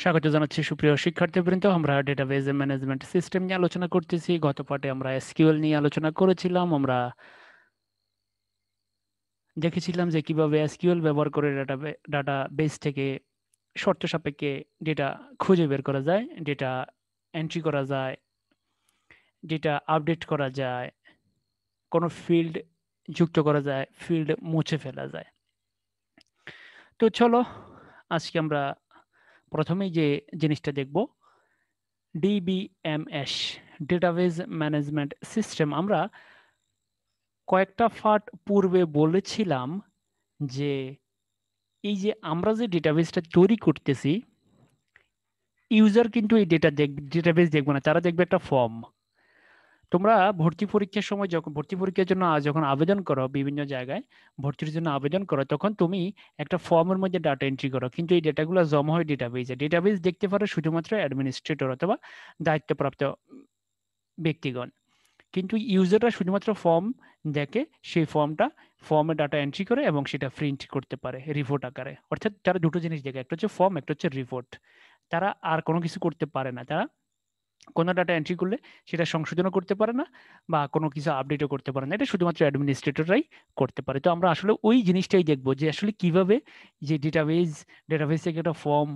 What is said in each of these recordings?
স্বাগত জানাচ্ছি সুপ্রিয় শিক্ষার্থীবৃন্দ। আমরা ডেটাবেজ ম্যানেজমেন্ট সিস্টেম নিয়ে আলোচনা করতেছি। গত পার্টে আমরা এসকিউএল নিয়ে আলোচনা করেছিলাম। আমরা দেখেছিলাম যে কিভাবে এসকিউএল ব্যবহার করে ডাটাবেজ থেকে শর্ত সাপেক্ষে ডেটা খুঁজে বের করা যায়, ডেটা এন্ট্রি করা যায়, ডেটা আপডেট করা যায়, কোনো ফিল্ড যুক্ত করা যায়, ফিল্ড মুছে ফেলা যায়। তো চলো আজকে আমরা প্রথমেই যে জিনিসটা দেখব, ডিবিএমএস, ডেটাবেজ ম্যানেজমেন্ট সিস্টেম। আমরা কয়েকটা পার্ট পূর্বে বলেছিলাম যে এই যে আমরা যে ডেটাবেসটা তৈরি করতেছি, ইউজার কিন্তু এই ডেটাবেস দেখবে না, তারা দেখবে একটা ফর্ম। তোমরা ভর্তি পরীক্ষার সময় যখন ভর্তি পরীক্ষার জন্য যখন আবেদন করো বিভিন্ন জায়গায়, ভর্তির জন্য আবেদন করো, তখন তুমি একটা ফর্মের মধ্যে ডাটা এন্ট্রি করো, কিন্তু এই ডেটাগুলো জমা হয় ডেটাবেসে। ডেটাবেস দেখতে পারে শুধুমাত্র অ্যাডমিনিস্ট্রেটর অথবা দায়িত্বপ্রাপ্ত ব্যক্তিগণ, কিন্তু ইউজাররা শুধুমাত্র ফর্ম দেখে, সেই ফর্মে ডাটা এন্ট্রি করে এবং সেটা প্রিন্ট করতে পারে রিপোর্ট আকারে। অর্থাৎ তারা দুটো জিনিস দেখে, একটা হচ্ছে ফর্ম, একটা হচ্ছে রিপোর্ট। তারা আর কোনো কিছু করতে পারে না। তারা কোনো ডাটা এন্ট্রি করলে সেটা সংশোধনও করতে পারে না বা কোনো কিছু আপডেটও করতে পারে না। এটা শুধুমাত্র অ্যাডমিনিস্ট্রেটররাই করতে পারে। তো আমরা আসলে ওই জিনিসটাই দেখবো যে আসলে কিভাবে যে ডেটাবেস থেকে একটা ফর্ম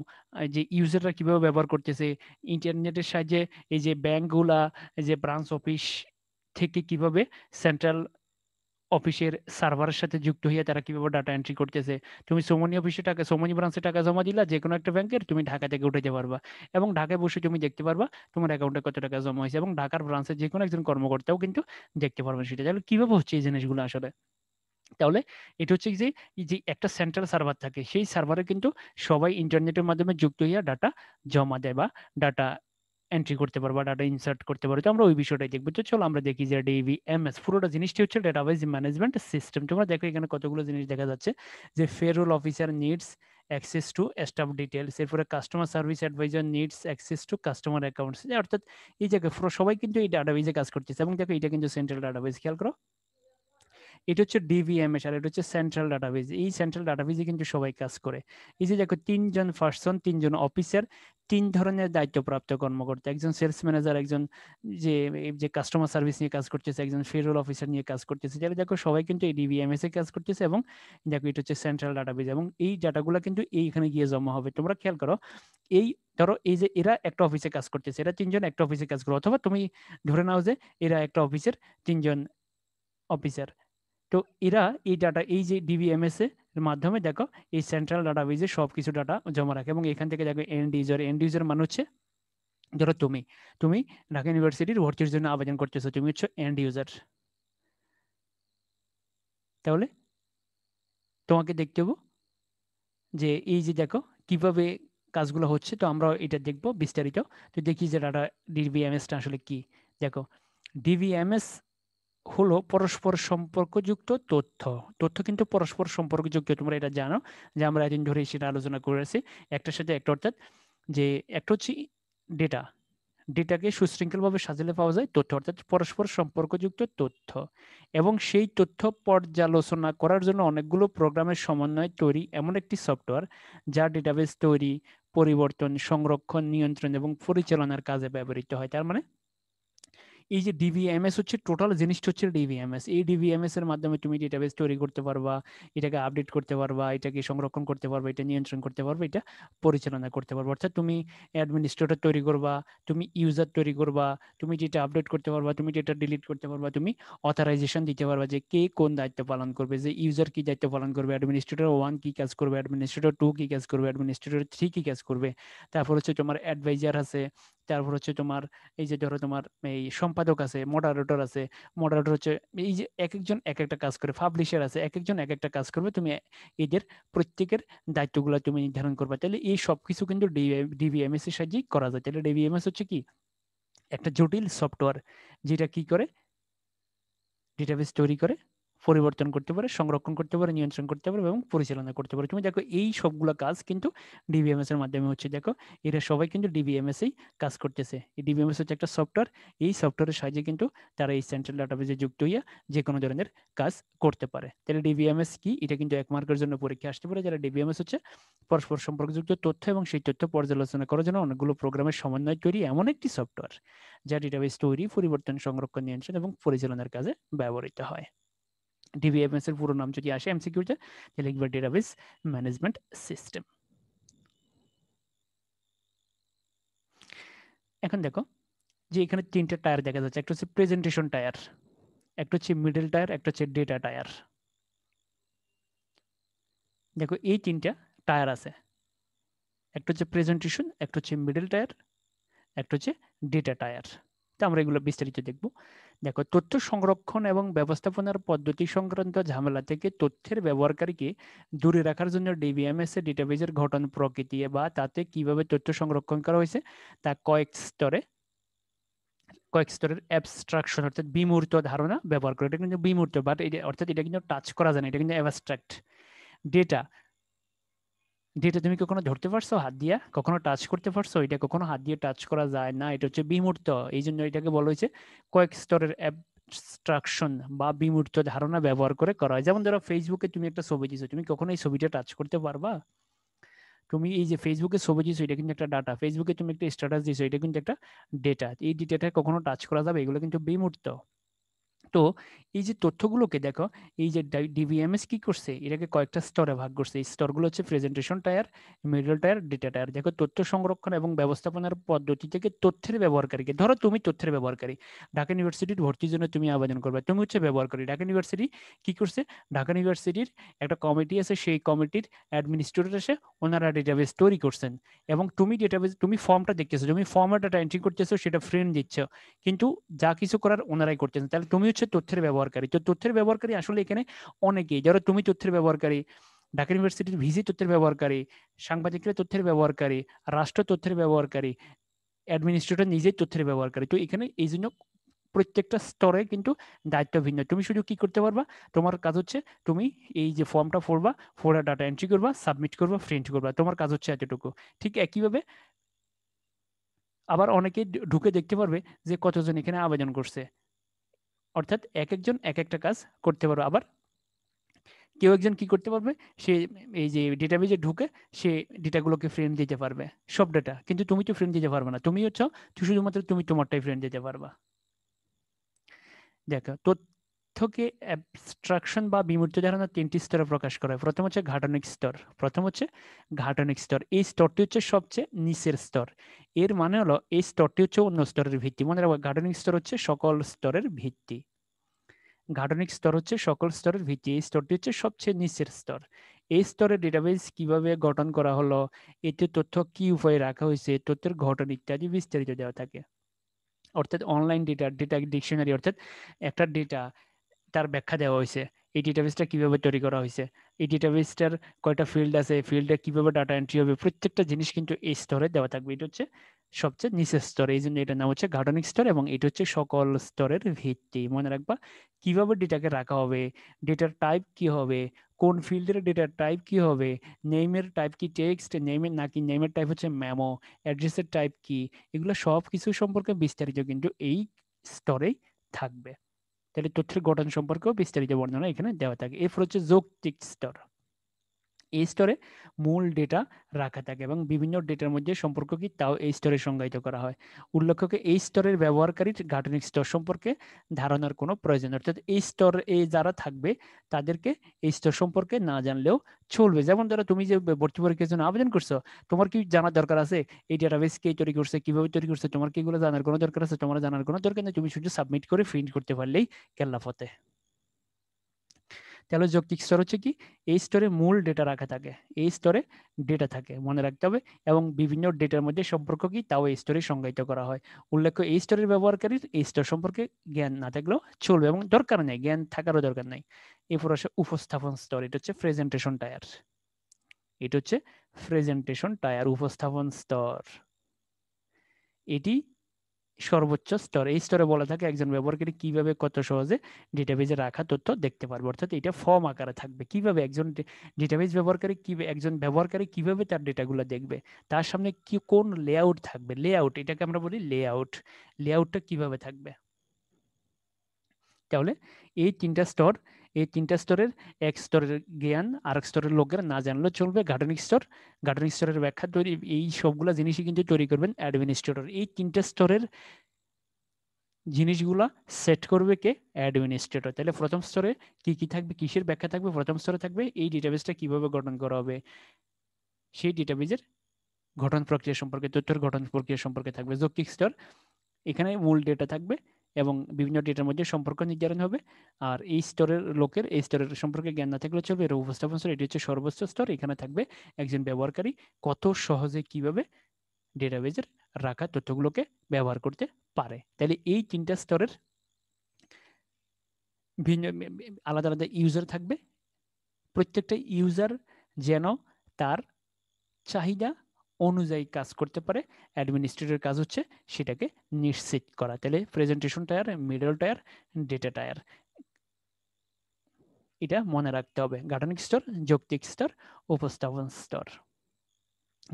যে ইউজাররা কিভাবে ব্যবহার করতেছে, ইন্টারনেটের সাহায্যে এই যে ব্যাংকগুলা, এই যে ব্রাঞ্চ অফিস থেকে কিভাবে সেন্ট্রাল অফিসের সার্ভারের সাথে যুক্ত হয়ে তারা কিভাবে ডাটা এন্ট্রি করতেছে। তুমি সোমানি ব্রাঞ্চে টাকা জমা দিলা যে কোনো একটা ব্যাংকের, তুমি ঢাকা থেকে উঠাইতে পারবা এবং ঢাকায় বসে তুমি দেখতে পারবা তোমার অ্যাকাউন্টে কত টাকা জমা হয়েছে, এবং ঢাকার ব্রাঞ্চের যে কোনো একজন কর্মকর্তাও কিন্তু দেখতে পারবেন সেটা। তাহলে কিভাবে হচ্ছে এই জিনিসগুলো আসলে? তাহলে এটা হচ্ছে যে এই যে একটা সেন্ট্রাল সার্ভার থাকে, সেই সার্ভারে কিন্তু সবাই ইন্টারনেটের মাধ্যমে যুক্ত হইয়া ডাটা জমা দেয় বা ডাটা এন্ট্রি করতে পারবো, ডাটা ইনসার্ট করতে পারবো। তো আমরা ওই বিষয়টাই দেখবো। তো চলো আমরা দেখি যে ডিবিএমএস পুরোটা জিনিসটি হচ্ছে ডেটাবেজ ম্যানেজমেন্ট সিস্টেম। তোমরা দেখো এখানে কতগুলো জিনিস দেখা যাচ্ছে, যে payroll officer needs access to staff details, এরপরে customer service advisor needs access to customer accounts. অর্থাৎ এই জায়গায় পুরো সবাই কিন্তু এই ডাটাবেজে কাজ করতেছে। এবং দেখো এটা কিন্তু সেন্ট্রাল ডাটাবেজ, খেয়াল করো, এটা হচ্ছে ডিভিএমএস আর এটা হচ্ছে সেন্ট্রাল ডাটাবেজ। এই সেন্ট্রাল ডাটাবেজে কিন্তু সবাই কাজ করে। এই যে দেখো তিনজন পার্সন, তিনজন অফিসার, তিন ধরনের দায়িত্বপ্রাপ্ত কর্মকর্তা, একজন সেলস ম্যানেজার, একজন যে যে কাস্টমার সার্ভিস নিয়ে কাজ করতেছে, একজন ফেরোল অফিসার নিয়ে কাজ করতেছে। যারা দেখো সবাই কিন্তু এই ডিভিএমএস এ কাজ করতেছে। এবং দেখো এটা হচ্ছে সেন্ট্রাল ডাটাবেজ, এবং এই ডাটাগুলো কিন্তু এইখানে গিয়ে জমা হবে। তোমরা খেয়াল করো, এই ধরো এই যে এরা একটা অফিসে কাজ করতেছে, এরা তিনজন একটা অফিসে কাজ করে, অথবা তুমি ধরে নাও যে এরা একটা অফিসের তিনজন অফিসার। তো এরা এই যে ডিবিএমএস এর মাধ্যমে দেখো এই সেন্ট্রাল ডাটাবেজে সবকিছু ডাটা জমা রাখে। এবং এখান থেকে দেখো এন্ড ইউজার মানে হচ্ছে, ধরো তুমি তুমি ঢাকা ইউনিভার্সিটির ভর্তির জন্য আবেদন করতেছো, তুমি হচ্ছে এন্ড ইউজার। তাহলে তোমাকে দেখতে হবে যে এই যে দেখো কিভাবে কাজগুলো হচ্ছে। তো আমরা এটা দেখবো বিস্তারিত। তো দেখি যে ডিবিএমএসটা আসলে কি। দেখো, ডিবিএমএস হলো পরস্পর সম্পর্কযুক্ত তথ্য। তথ্য কিন্তু পরস্পর সম্পর্কযুক্ত, তোমরা এটা জানো যে আমরা এদিন ধরে সেটা আলোচনা করেছি একটার সাথে একটা। অর্থাৎ যে একটা হচ্ছে ডেটা, ডেটাকে সুশৃঙ্খলভাবে সাজালে পাওয়া যায় তথ্য, অর্থাৎ পরস্পর সম্পর্কযুক্ত তথ্য। এবং সেই তথ্য পর্যালোচনা করার জন্য অনেকগুলো প্রোগ্রামের সমন্বয়ে তৈরি এমন একটি সফটওয়্যার যা ডেটাবেস তৈরি, পরিবর্তন, সংরক্ষণ, নিয়ন্ত্রণ এবং পরিচালনার কাজে ব্যবহৃত হয়। তার মানে এই যে ডিভিএমএস হচ্ছে টোটাল জিনিসটা হচ্ছে ডিভিএমএস। এই ডিভিএমএস এর মাধ্যমে তুমি ডেটাবেস তৈরি করতে পারবা, এটাকে আপডেট করতে পারবা, এটাকে সংরক্ষণ করতে পারবা, এটা নিয়ন্ত্রণ করতে পারবা, এটা পরিচালনা করতে পারবা। অর্থাৎ তুমি অ্যাডমিনিস্ট্রেটর তৈরি করবা, তুমি ইউজার তৈরি করবা, তুমি যেটা আপডেট করতে পারবা, তুমি যেটা ডিলিট করতে পারবা, তুমি অথরাইজেশন দিতে পারবা যে কে কোন দায়িত্ব পালন করবে, যে ইউজার কি দায়িত্ব পালন করবে, অ্যাডমিনিস্ট্রেটর 1 কি কাজ করবে, অ্যাডমিনিস্ট্রেটর 2 কি কাজ করবে, অ্যাডমিনিস্ট্রেটর 3 কি কাজ করবে। তারপর হচ্ছে তোমার অ্যাডভাইজার আছে, তারপর হচ্ছে তোমার এই যে ধরো তোমার এই সম্পাদক আছে, মডারেটর আছে। মডারেটর হচ্ছে এই যে এক একজন এক একটা কাজ করে, পাবলিশার আছে, এক একজন এক একটা কাজ করবে। তুমি এদের প্রত্যেকের দায়িত্বগুলো তুমি নির্ধারণ করবে। তাহলে এই সবকিছু কিন্তু ডিবিএমএস এর সাহায্যে করা যায়। তাহলে ডিবিএমএস হচ্ছে কি, একটা জটিল সফটওয়্যার যেটা কি করে, ডেটাবেস তৈরি করে, পরিবর্তন করতে পারে, সংরক্ষণ করতে পারে, নিয়ন্ত্রণ করতে পারে এবং পরিচালনা করতে পারে। তুমি দেখো এই সবগুলো কাজ কিন্তু ডিবিএমএস এর মাধ্যমে হচ্ছে। দেখো এরা সবাই কিন্তু ডিবিএমএস এই কাজ করতেছে। এই ডিবিএমএস হচ্ছে একটা সফটওয়্যার, এই সফটওয়্যারের সাহায্যে কিন্তু তারা এই সেন্ট্রাল ডাটাবেজে যুক্ত হইয়া যে কোনো ধরনের কাজ করতে পারে। তাহলে ডিবিএমএস কি, এটা কিন্তু 1 মার্কের জন্য পরীক্ষা আসতে পারে। যারা ডিবিএমএস হচ্ছে পরস্পর সম্পর্কযুক্ত তথ্য এবং সেই তথ্য পর্যালোচনা করার জন্য অনেকগুলো প্রোগ্রামের সমন্বয় তৈরি এমন একটি সফটওয়্যার যা ডেটাবেস তৈরি, পরিবর্তন, সংরক্ষণ, নিয়ন্ত্রণ এবং পরিচালনার কাজে ব্যবহৃত হয়। ডিবিএমএস এর পুরো নাম যদি আসে এমসিকিউতে, তাহলে লিখবে ডেটাবেস ম্যানেজমেন্ট সিস্টেম। এখন দেখো যে এখানে 3টা টায়ার দেখা যাচ্ছে, একটা হচ্ছে প্রেজেন্টেশন টায়ার, একটা হচ্ছে মিডল টায়ার, একটা হচ্ছে ডেটা টায়ার। দেখো এই 3টা টায়ার আছে, একটা হচ্ছে প্রেজেন্টেশন, একটা হচ্ছে মিডল টায়ার, একটা হচ্ছে ডেটা টায়ার। তো আমরা এগুলো বিস্তারিত দেখব। দেখো তথ্য সংরক্ষণ এবং ব্যবস্থাপনার পদ্ধতি সংক্রান্ত ঝামেলা থেকে তথ্যের ব্যবহারকারীকে দূরে রাখার জন্য ডিবিএমএস এ ডেটাবেজের গঠন প্রকৃতি বা তাতে কিভাবে তথ্য সংরক্ষণ করা হয়েছে তা কয়েক স্তরের অ্যাবস্ট্রাকশন অর্থাৎ বিমূর্ত ধারণা ব্যবহার করে। এটা কিন্তু বিমূর্ত, বাট এটা অর্থাৎ এটা কিন্তু টাচ করা যায় না, এটা কিন্তু অ্যাবস্ট্রাক্ট। ডেটা ডেটা তুমি কখনো ধরতে পারছো হাত দিয়া, কখনো টাচ করতে পারছো? এটা কখনো হাত দিয়ে টাচ করা যায় না, এটা হচ্ছে বিমূর্ত। এই জন্য এটাকে বলা হয়েছে কয়েক স্তরের অ্যাবস্ট্রাকশন বা বিমূর্ত ধারণা ব্যবহার করে করা হয়। যেমন ধরো ফেসবুকে তুমি একটা ছবি দিছো, তুমি কখনো এই ছবিটা টাচ করতে পারবা? তুমি এই যে ফেসবুকে ছবি দিছো, এটা কিন্তু একটা ডাটা। ফেসবুকে তুমি একটা স্ট্যাটাস দিছো, এটা কিন্তু একটা ডেটা। এই ডেটাটা কখনো টাচ করা যাবে? এগুলো কিন্তু বিমূর্ত। তো এই যে তথ্যগুলোকে দেখো, এই যে ডিবিএমএস কি করছে, এটাকে কয়েকটা স্তরে ভাগ করছে। এই স্তরগুলো হচ্ছে presentation tyre, middle tyre, data tyre. দেখো তথ্য সংরক্ষণ এবং ব্যবস্থাপনার পদ্ধতি থেকে তথ্যের ব্যবহারকারীকে, ধরো তুমি তথ্যের ব্যবহারকারী, ঢাকা ইউনিভার্সিটির ভর্তির জন্য তুমি আবেদন করবে, তুমি হচ্ছে ব্যবহারকারী। ঢাকা ইউনিভার্সিটি কি করছে, ঢাকা ইউনিভার্সিটির একটা কমিটি আছে, সেই কমিটির অ্যাডমিনিস্ট্রেটর এসে ওনারা ডেটাবেস তৈরি করছেন এবং তুমি ডেটাবেস, তুমি ফর্মটা দেখতেছো, তুমি ফর্মে ডাটা এন্ট্রি করতেছো, সেটা ফ্রেন্ড দিচ্ছ, কিন্তু যা কিছু করার ওনারাই করতেছেন। তাহলে তুমি হচ্ছে তথ্যের ব্যবহারকারী। তো তথ্যের ব্যবহারকারী আসলে এখানে অনেকেই, ধরো তুমি তথ্যের ব্যবহারকারী, ঢাকা ইউনিভার্সিটির ভিসি তথ্যের ব্যবহারকারী, সাংবাদিকরা তথ্যের ব্যবহারকারী, রাষ্ট্র তথ্যের ব্যবহারকারী, অ্যাডমিনিস্ট্রেটর নিজেই তথ্যের ব্যবহারকারী। তো এখানে এই জন্য প্রত্যেকটা স্তরে কিন্তু দায়িত্ব ভিন্ন। তুমি শুধু কি করতে পারবা, তোমার কাজ হচ্ছে তুমি এই যে ফর্মটা পড়বা, পড়া ডাটা এন্ট্রি করবা, সাবমিট করবা, প্রিন্ট করবা, তোমার কাজ হচ্ছে এতটুকু। ঠিক একইভাবে আবার অনেকে ঢুকে দেখতে পারবে যে কতজন এখানে আবেদন করছে, অর্থাৎ এক একজন এক একটা কাজ করতে পারবে। আবার কেউ একজন কি করতে পারবে, সে এই যে ডেটাবেজে ঢুকে সে ডেটাগুলোকে ফ্রেম দিতে পারবে, সব ডেটা, কিন্তু তুমি তো ফ্রেম দিতে পারবে না। তুমি হচ্ছে শুধুমাত্র তুমি তোমারটাই ফ্রেম দিতে পারবা। দেখো তথ্যকে অ্যাবস্ট্রাকশন বা বিমূর্ত ধারণা 3টি স্তরে প্রকাশ করা হয়। প্রথম হচ্ছে ঘাটনিক স্তর। প্রথম হচ্ছে ঘাটনিক স্তর, এই স্তরটি হচ্ছে সবচেয়ে নিচের স্তর। এর মানে হলো এই স্তরটি হচ্ছে অন্য স্তরের ভিত্তি। মনে রাখবে ঘাটনিক স্তর হচ্ছে সকল স্তরের ভিত্তি। ঘাটনিক স্তর হচ্ছে সকল স্তরের ভিত্তি, এই স্তরটি হচ্ছে সবচেয়ে নিচের স্তর। এই স্তরে ডেটাবেস কিভাবে গঠন করা হলো, এতে তথ্য কি উপায়ে রাখা হয়েছে, তথ্যের গঠন ইত্যাদি বিস্তারিত দেওয়া থাকে। অর্থাৎ অনলাইন ডেটা, ডেটা ডিকশনারি, অর্থাৎ একটা ডেটা তার ব্যাখ্যা দেওয়া হয়েছে, এই ডেটাবেসটা কিভাবে তৈরি করা হয়েছে, এই ডেটাবেসটার কয়টা ফিল্ড আছে, ফিল্ডে কিভাবে ডাটা এন্ট্রি হবে, প্রত্যেকটা জিনিস কিন্তু এই স্তরে দেওয়া থাকবে। এটা হচ্ছে সবচেয়ে নিচের স্তর, এই জন্য এটার নাম হচ্ছে গার্ডনিক স্তর এবং এটা হচ্ছে সকল স্তরের ভিত্তি। মনে রাখবা কিভাবে ডেটাকে রাখা হবে, ডেটার টাইপ কি হবে, কোন ফিল্ডের ডেটার টাইপ কি হবে, নেইমের টাইপ কি টেক্সট, নেইমের নাকি নেইমের টাইপ হচ্ছে মেমো, অ্যাড্রেসের টাইপ কি, এগুলো সব কিছু সম্পর্কে বিস্তারিত কিন্তু এই স্তরেই থাকবে। তাহলে তথ্যের গঠন সম্পর্কেও বিস্তারিত বর্ণনা এখানে দেওয়া থাকে। এরপর হচ্ছে যৌক্তিক স্তর। এই স্তরে মূল ডেটা রাখা থাকে এবং বিভিন্ন ডেটার মধ্যে সম্পর্ক কি তাও এই স্তরে সংজ্ঞায়িত করা হয়। উল্লেখ্য এই স্তরের ব্যবহারকারীর গাঠনিক স্তর সম্পর্কে ধারণার কোনো প্রয়োজন, অর্থাৎ এই স্তর এই যারা থাকবে তাদেরকে এই স্তর সম্পর্কে না জানলেও চলবে। যেমন ধরো তুমি যে ভর্তি পরীক্ষার জন্য আবেদন করছো, তোমার কি জানার দরকার আছে এই ডেটাবেস কে তৈরি করছে, কিভাবে তৈরি করছে, তোমার কি এগুলো জানার কোনো দরকার আছে? তোমার জানার কোনো দরকার নেই, তুমি শুধু সাবমিট করে প্রিন্ট করতে পারলেই কেল্লা ফতে। তাহলে যৌক্তিক স্তর হচ্ছে কি, এই স্তরে মূল ডেটা রাখা থাকে, এই স্তরে ডেটা থাকে, মনে রাখতে হবে, এবং বিভিন্ন ডেটার মধ্যে সম্পর্ক কি তাও এই স্তরে সংজ্ঞায়িত করা হয়। উল্লেখ্য এই স্তরের ব্যবহারকারীর এই স্তর সম্পর্কে জ্ঞান না থাকলেও চলবে এবং দরকার নেই, জ্ঞান থাকারও দরকার নাই। এরপর আসে উপস্থাপন স্তর, এটা হচ্ছে প্রেজেন্টেশন টায়ার। এটা হচ্ছে প্রেজেন্টেশন টায়ার, উপস্থাপন স্তর। এটি সর্বোচ্চ স্তর। এই স্তরে বলা থাকে একজন ব্যবহারকারী কিভাবে কত সহজে ডেটাবেজে রাখা তথ্য দেখতে পারবে, অর্থাৎ এটা ফর্ম আকারে থাকবে। কিভাবে একজন ডেটাবেজ ব্যবহারকারী একজন ব্যবহারকারী কিভাবে তার ডেটাগুলো দেখবে, তার সামনে কি কোন লেআউট থাকবে, লেআউট এটাকে আমরা বলি লেআউট, লেআউটটা কিভাবে থাকবে। তাহলে এই তিনটা স্তর, এই তিনটা স্তরের এক স্তরের জ্ঞান আরেক স্তরের লোকের না জানলেও চলবে। গাঠনিক স্তর, গাঠনিক স্তরের ব্যাখ্যা তৈরি, এই সবগুলা জিনিসই কিন্তু তৈরি করবেন অ্যাডমিনিস্ট্রেটর। এই তিনটা স্তরের জিনিসগুলা সেট করবে কে? অ্যাডমিনিস্ট্রেটর। তাহলে প্রথম স্তরে কি কি থাকবে, কিসের ব্যাখ্যা থাকবে? প্রথম স্তরে থাকবে এই ডেটাবেসটা কিভাবে গঠন করা হবে, সেই ডেটাবেজের গঠন প্রক্রিয়া সম্পর্কে, তথ্যের গঠন প্রক্রিয়া সম্পর্কে থাকবে। যৌক্তিক স্তর, এখানে মূল ডেটা থাকবে এবং বিভিন্ন ডেটার মধ্যে সম্পর্ক নির্ধারণ হবে। আর এই স্তরের লোকের এই স্তরের সম্পর্কে জ্ঞান না থাকলে চলবে। এর উপস্থাপন স্তর, এটি হচ্ছে সর্বোচ্চ স্তর। এখানে থাকবে একজন ব্যবহারকারী কত সহজে কিভাবে ডেটাবেজের রাখা তথ্যগুলোকে ব্যবহার করতে পারে। তাহলে এই তিনটা স্তরের ভিন্ন আলাদা আলাদা ইউজার থাকবে। প্রত্যেকটা ইউজার যেন তার চাহিদা অনুযায়ী কাজ করতে পারে। অ্যাডমিনিস্ট্রেটরের কাজ হচ্ছে সেটাকে নিশ্চিত করা। তাহলে presentation tyre, middle tyre, data tyre, এটা মনে রাখতে হবে। গাঠনিক স্তর, যৌক্তিক স্তর, উপস্থাপন স্তর।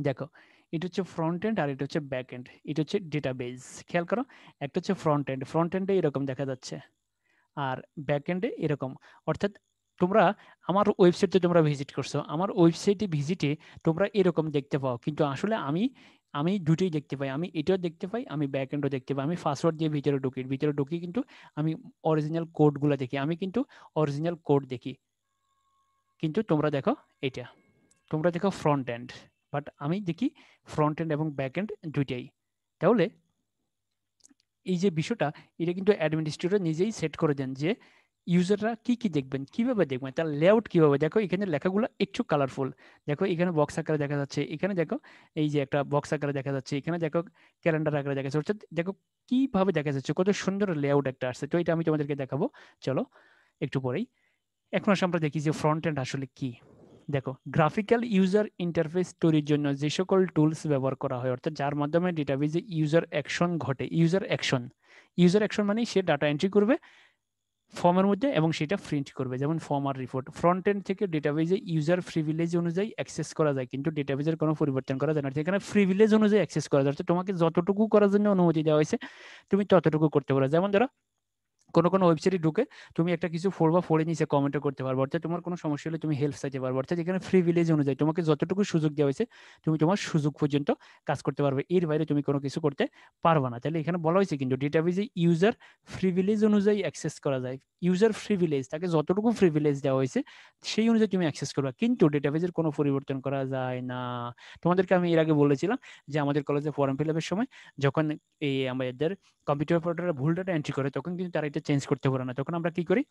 দেখো, এটা হচ্ছে ফ্রন্ট এন্ড আর এটা হচ্ছে ব্যাক এন্ড। এটা হচ্ছে ডেটাবেজ। খেয়াল করো, একটা হচ্ছে ফ্রন্ট এন্ড, ফ্রন্ট এন্ডে এরকম দেখা যাচ্ছে, আর ব্যাক এন্ডে এরকম। অর্থাৎ তোমরা আমার ওয়েবসাইটে তোমরা ভিজিট করছো, আমার ওয়েবসাইটে ভিজিটে তোমরা এরকম দেখতে পাও, কিন্তু আসলে আমি আমি দুটোই দেখতে পাই। আমি এটাও দেখতে পাই, আমি ব্যাক এন্ডও দেখতে পাই। আমি পাসওয়ার্ড দিয়ে ভিতরে ঢুকি কিন্তু আমি অরিজিনাল কোডগুলো দেখি, আমি কিন্তু অরিজিনাল কোড দেখি। কিন্তু তোমরা দেখো এটা, তোমরা দেখো ফ্রন্ট এন্ড, বাট আমি দেখি ফ্রন্ট এন্ড এবং ব্যাক এন্ড দুইটাই। তাহলে এই যে বিষয়টা, এটা কিন্তু অ্যাডমিনিস্ট্রেটর নিজেই সেট করে দেন যে ইউজাররা কি কি দেখবেন, কিভাবে দেখবেন, তার লেআউট কিভাবে। দেখো এখানে লেখাগুলো একটু কালারফুল, দেখো এখানে বক্স আকারে দেখা যাচ্ছে, এখানে দেখো এই যে একটা বক্স আকারে দেখা যাচ্ছে, এখানে দেখো ক্যালেন্ডার আকারে দেখা যাচ্ছে, অর্থাৎ দেখো কিভাবে দেখা যাচ্ছে, কত সুন্দর লেআউট একটা আসছে। তো এটা আমি তোমাদেরকে দেখাবো, চলো একটু পরেই। এখন আসলে আমরা দেখি যে ফ্রন্ট এন্ড আসলে কি। দেখো, গ্রাফিক্যাল ইউজার ইন্টারফেস তৈরির জন্য যে সকল টুলস ব্যবহার করা হয়, অর্থাৎ যার মাধ্যমে ডেটাবেজে ইউজার অ্যাকশন ঘটে। ইউজার অ্যাকশন, ইউজার অ্যাকশন মানে সে ডাটা এন্ট্রি করবে ফর্মের মধ্যে এবং সেটা প্রিন্ট করবে, যেমন ফর্ম আর রিপোর্ট। ফ্রন্ট এন্ড থেকে ডেটাবেজে ইউজার প্রিভিলেজ অনুযায়ী অ্যাক্সেস করা যায়, কিন্তু ডেটাবেজের কোনো পরিবর্তন করা যায় না। এখানে প্রিভিলেজ অনুযায়ী অ্যাক্সেস করা যায়, অর্থাৎ তোমাকে যতটুকু করার জন্য অনুমতি দেওয়া হয়েছে তুমি ততটুকু করতে পারো। যেমন ধরো কোনো কোনো ওয়েবসাইটে ঢুকে তুমি একটা কিছু পড়বা, পড়ে নিচে কমেন্টও করতে পারবে, অর্থাৎ তোমার কোনো সমস্যা হলে তুমি হেল্প চাইতে পারবে। অর্থাৎ এখানে ফ্রি ভিলেজ অনুযায়ী তোমাকে যতটুকু সুযোগ দেওয়া হয়েছে তুমি তোমার সুযোগ পর্যন্ত কাজ করতে পারবে, এর বাইরে তুমি কোনো কিছু করতে পারবে না। তাহলে এখানে বলা হয়েছে কিন্তু ডেটাবেজে ইউজার প্রিভিলেজ অনুযায়ী অ্যাক্সেস করা যায়। ইউজার প্রিভিলেজ, তাকে যতটুকু প্রিভিলেজ দেওয়া হয়েছে সেই অনুযায়ী তুমি অ্যাক্সেস করবে, কিন্তু ডেটাবেজের কোনো পরিবর্তন করা যায় না। তোমাদেরকে আমি এর আগে বলেছিলাম যে আমাদের কলেজে ফর্ম ফিল আপের সময় যখন এই আমাদের কম্পিউটার অপারেটররা ভুল ডাটা এন্ট্রি করে, তখন কিন্তু তারা এটা চেঞ্জ করতে পারে না। তখন আমরা কি করি,